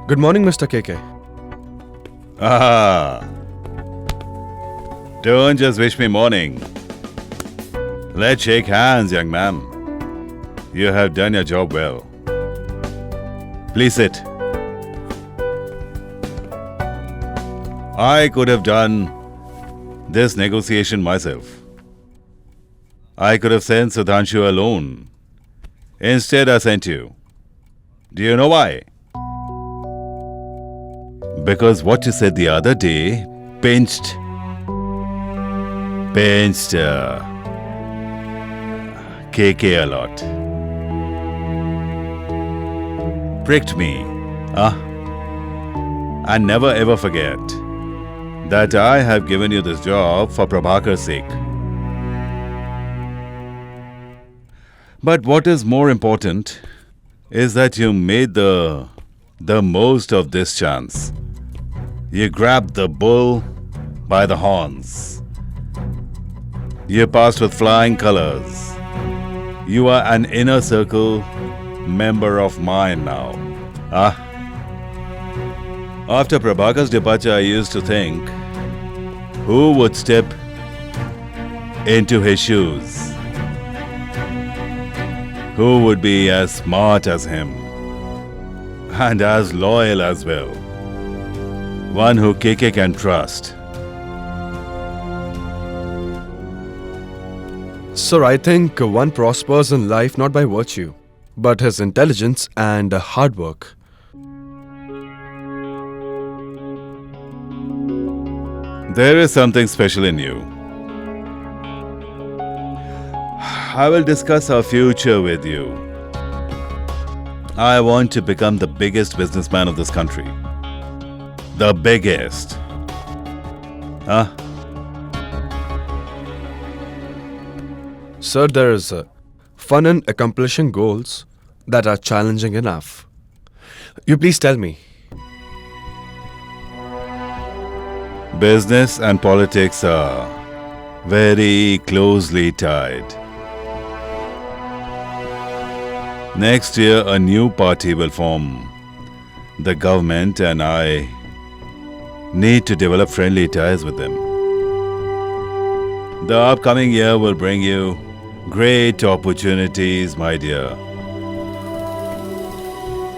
Good morning, Mr. KK. Ah, don't just wish me morning. Let's shake hands, young man. You have done your job well. Please sit. I could have done this negotiation myself. I could have sent Sudhanshu alone. Instead, I sent you. Do you know why? Because what you said the other day pinched KK a lot. Pricked me. And never ever forget that I have given you this job for Prabhakar's sake. But what is more important is that you made the most of this chance. You grabbed the bull by the horns. You passed with flying colors. You are an inner circle member of mine now. After Prabhakar's departure, I used to think, who would step into his shoes? Who would be as smart as him? And as loyal as well? One who KK can trust. Sir, I think one prospers in life not by virtue, but his intelligence and hard work. There is something special in you. I will discuss our future with you. I want to become the biggest businessman of this country. The biggest. Sir, there is fun in accomplishing goals that are challenging enough. You please tell me. Business and politics are very closely tied. Next year, a new party will form the government, and I need to develop friendly ties with them. The upcoming year will bring you great opportunities, my dear.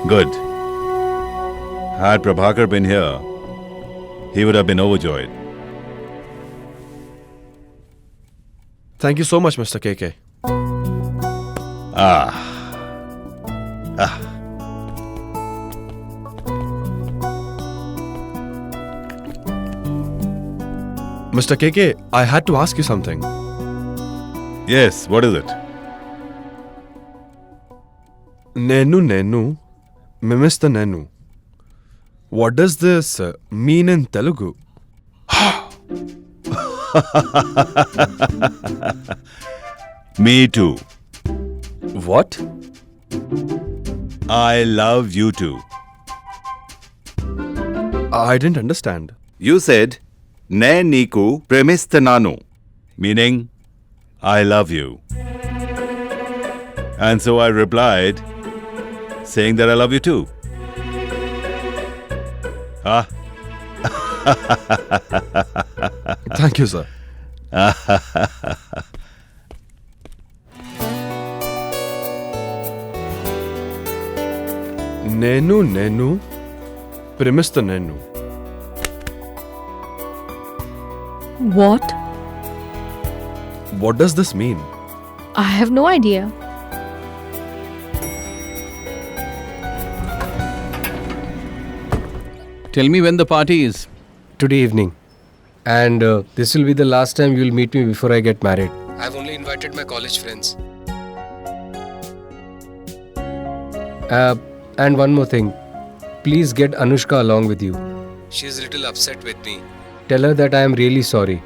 Good. Had Prabhakar been here, he would have been overjoyed. Thank you so much, Mr. KK. Mr. KK, I had to ask you something. Yes, what is it? Nenu, Mr. Nenu. What does this mean in Telugu? Me too. What? I love you too. I didn't understand. You said, Ne Niku Premistananu, meaning, I love you. And so I replied, saying that I love you too. Thank you, sir. Nenu, Premista Nenu. What? What does this mean? I have no idea. Tell me when the party is. Today evening. And this will be the last time you'll meet me before I get married. I've only invited my college friends. And one more thing. Please get Anushka along with you. She's a little upset with me. Tell her that I am really sorry.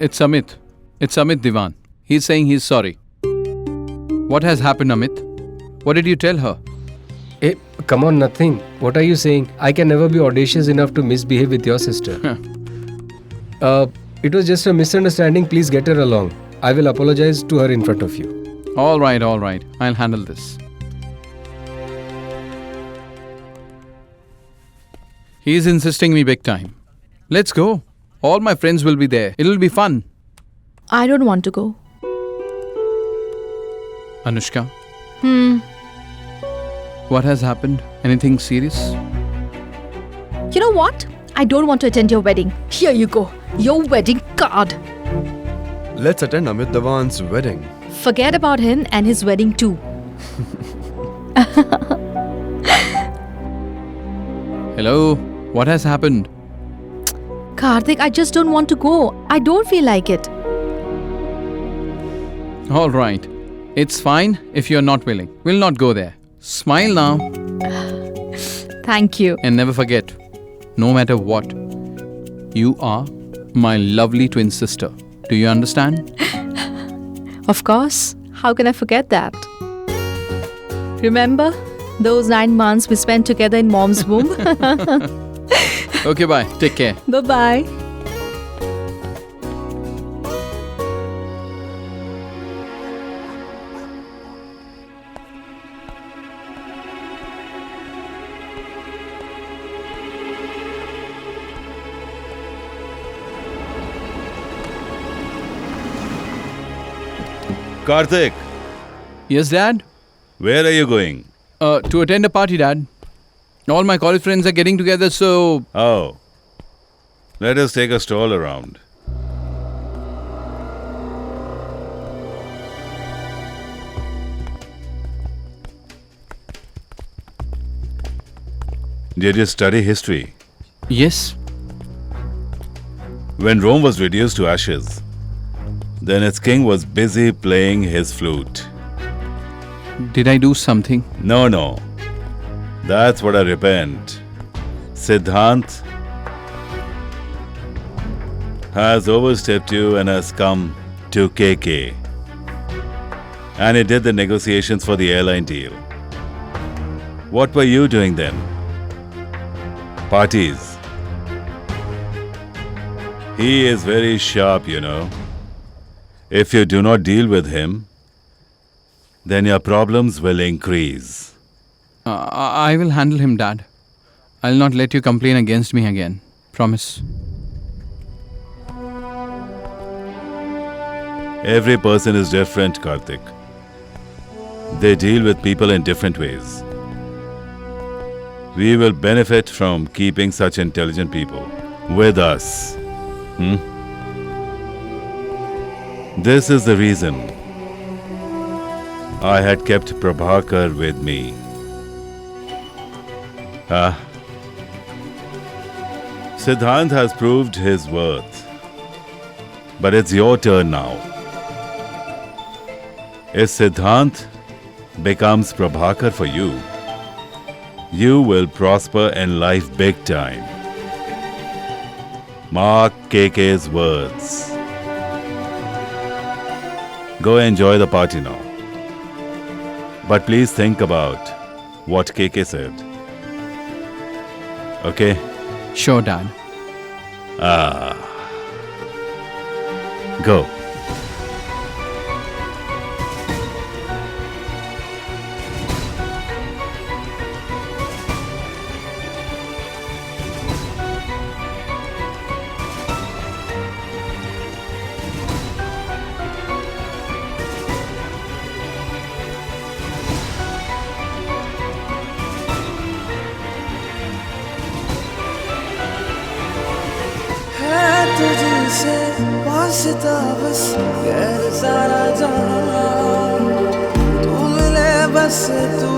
It's Amit. It's Amit Diwan. He's saying he's sorry. What has happened, Amit? What did you tell her? Hey, come on, nothing. What are you saying? I can never be audacious enough to misbehave with your sister. It was just a misunderstanding. Please get her along. I will apologize to her in front of you. All right. I'll handle this. He's insisting me big time. Let's go. All my friends will be there. It'll be fun. I don't want to go. Anushka. What has happened? Anything serious? You know what? I don't want to attend your wedding. Here you go. Your wedding card. Let's attend Amit Dhawan's wedding. Forget about him and his wedding too. Hello? What has happened? Karthik, I just don't want to go. I don't feel like it. All right. It's fine if you're not willing. We'll not go there. Smile now Thank you. and never forget, no matter what, you are my lovely twin sister. Do you understand? Of course. How can I forget that? Remember those 9 months we spent together in mom's womb? Okay, bye. Take care. Bye-bye. Karthik, Yes, Dad? where are you going? To attend a party, Dad. All my college friends are getting together, so Oh, let us take a stroll around. Did you study history? yes. When Rome was reduced to ashes, then its king was busy playing his flute. Did I do something? No. That's what I repent. Siddhant has overstepped you and has come to KK. And he did the negotiations for the airline deal. What were you doing then? Parties. He is very sharp, you know. If you do not deal with him, then your problems will increase. I will handle him, Dad. I'll not let you complain against me again. Promise. Every person is different, Karthik. They deal with people in different ways. We will benefit from keeping such intelligent people with us. This is the reason I had kept Prabhakar with me. Siddhant has proved his worth. But it's your turn now. If Siddhant becomes Prabhakar for you, you will prosper in life big time. Mark KK's words. Go enjoy the party now. But please think about what KK said. Okay? Sure, Dad. Go. तुझसे वास्ता बस गैर सारा जहां तू मिले बस तू